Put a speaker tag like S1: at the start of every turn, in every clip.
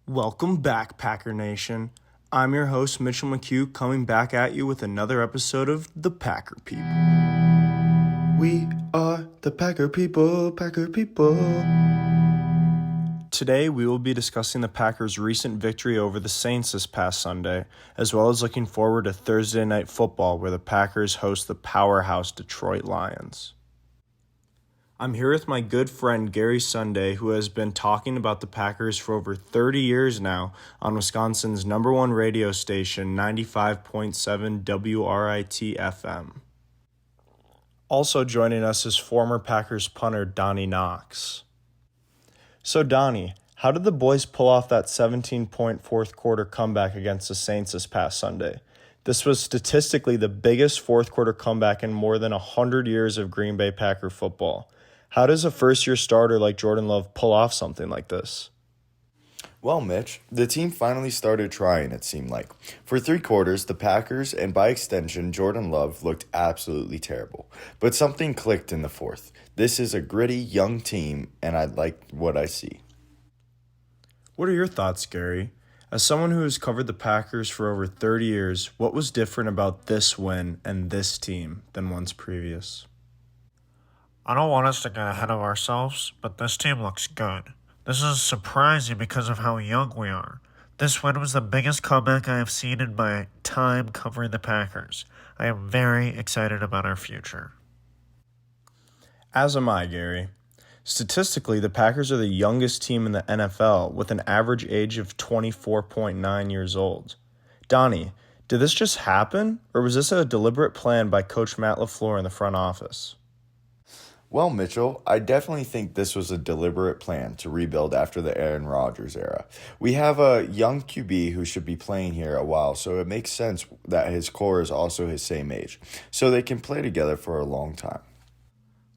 S1: Welcome back, Packer Nation. I'm your host, Mitchell McHugh, coming back at you with another episode of The Packer People. We are the Packer People, Packer People. Today, we will be discussing the Packers' recent victory over the Saints this past Sunday, as well as looking forward to Thursday Night Football, where the Packers host the powerhouse Detroit Lions. I'm here with my good friend Gary Sunday, who has been talking about the Packers for over 30 years now on Wisconsin's number one radio station, 95.7 WRIT FM. Also joining us is former Packers punter Donnie Knox. So Donnie, how did the boys pull off that 17-point fourth quarter comeback against the Saints this past Sunday? This was statistically the biggest fourth quarter comeback in more than 100 years of Green Bay Packer football. How does a first-year starter like Jordan Love pull off something like this?
S2: Well, Mitch, the team finally started trying, it seemed like. For 3 quarters, the Packers, and by extension, Jordan Love, looked absolutely terrible. But something clicked in the fourth. This is a gritty, young team, and I like what I see.
S1: What are your thoughts, Gary? As someone who has covered the Packers for over 30 years, what was different about this win and this team than ones previous?
S3: I don't want us to get ahead of ourselves, but this team looks good. This is surprising because of how young we are. This win was the biggest comeback I have seen in my time covering the Packers. I am very excited about our future.
S1: As am I, Gary. Statistically, the Packers are the youngest team in the NFL with an average age of 24.9 years old. Donnie, did this just happen, or was this a deliberate plan by Coach Matt LaFleur in the front office?
S2: Well, Mitchell, I definitely think this was a deliberate plan to rebuild after the Aaron Rodgers era. We have a young QB who should be playing here a while, so it makes sense that his core is also his same age, so they can play together for a long time.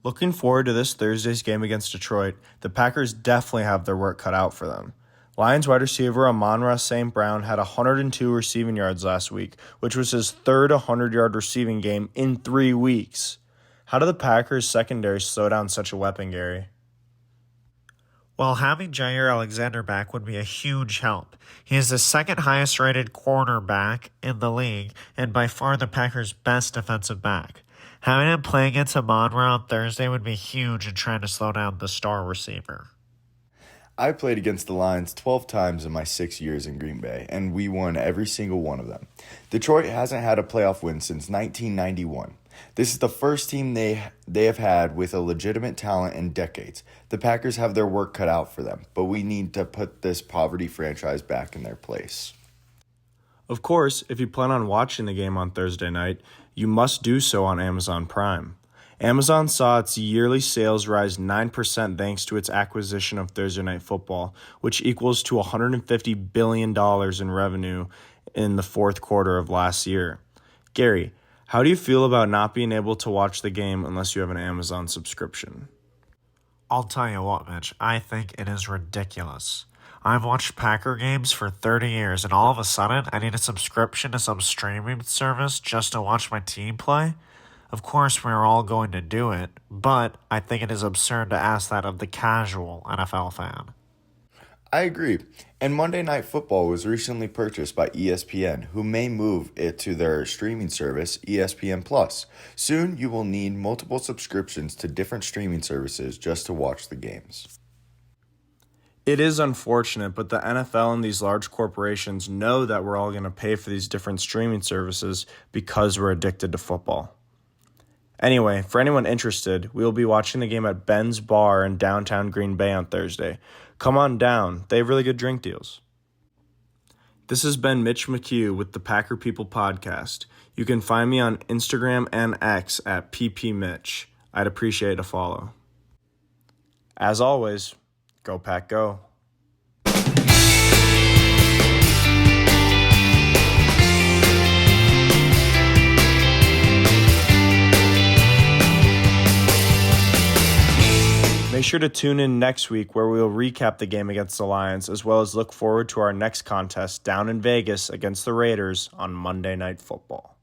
S1: Looking forward to this Thursday's game against Detroit, the Packers definitely have their work cut out for them. Lions wide receiver Amon-Ra St. Brown had 102 receiving yards last week, which was his third 100-yard receiving game in 3 weeks. How did the Packers' secondary slow down such a weapon, Gary?
S3: Well, having Jair Alexander back would be a huge help. He is the second highest rated cornerback in the league and by far the Packers' best defensive back. Having him play against Amon-Ra on Thursday would be huge in trying to slow down the star receiver.
S2: I played against the Lions 12 times in my 6 years in Green Bay, and we won every single one of them. Detroit hasn't had a playoff win since 1991. This is the first team they have had with a legitimate talent in decades. The Packers have their work cut out for them, but we need to put this poverty franchise back in their place.
S1: Of course, if you plan on watching the game on Thursday night, you must do so on Amazon Prime. Amazon saw its yearly sales rise 9% thanks to its acquisition of Thursday Night Football, which equals to $150 billion in revenue in the fourth quarter of last year. Gary, how do you feel about not being able to watch the game unless you have an Amazon subscription?
S3: I'll tell you what, Mitch, I think it is ridiculous. I've watched Packer games for 30 years, and all of a sudden, I need a subscription to some streaming service just to watch my team play? Of course, we're all going to do it, but I think it is absurd to ask that of the casual NFL fan.
S2: I agree. And Monday Night Football was recently purchased by ESPN, who may move it to their streaming service, ESPN+. Soon, you will need multiple subscriptions to different streaming services just to watch the games.
S1: It is unfortunate, but the NFL and these large corporations know that we're all going to pay for these different streaming services because we're addicted to football. Anyway, for anyone interested, we will be watching the game at Ben's Bar in downtown Green Bay on Thursday. Come on down. They have really good drink deals. This has been Mitch McHugh with the Packer People Podcast. You can find me on Instagram and X at ppmitch. I'd appreciate a follow. As always, go Pack Go. Make sure to tune in next week where we will recap the game against the Lions as well as look forward to our next contest down in Vegas against the Raiders on Monday Night Football.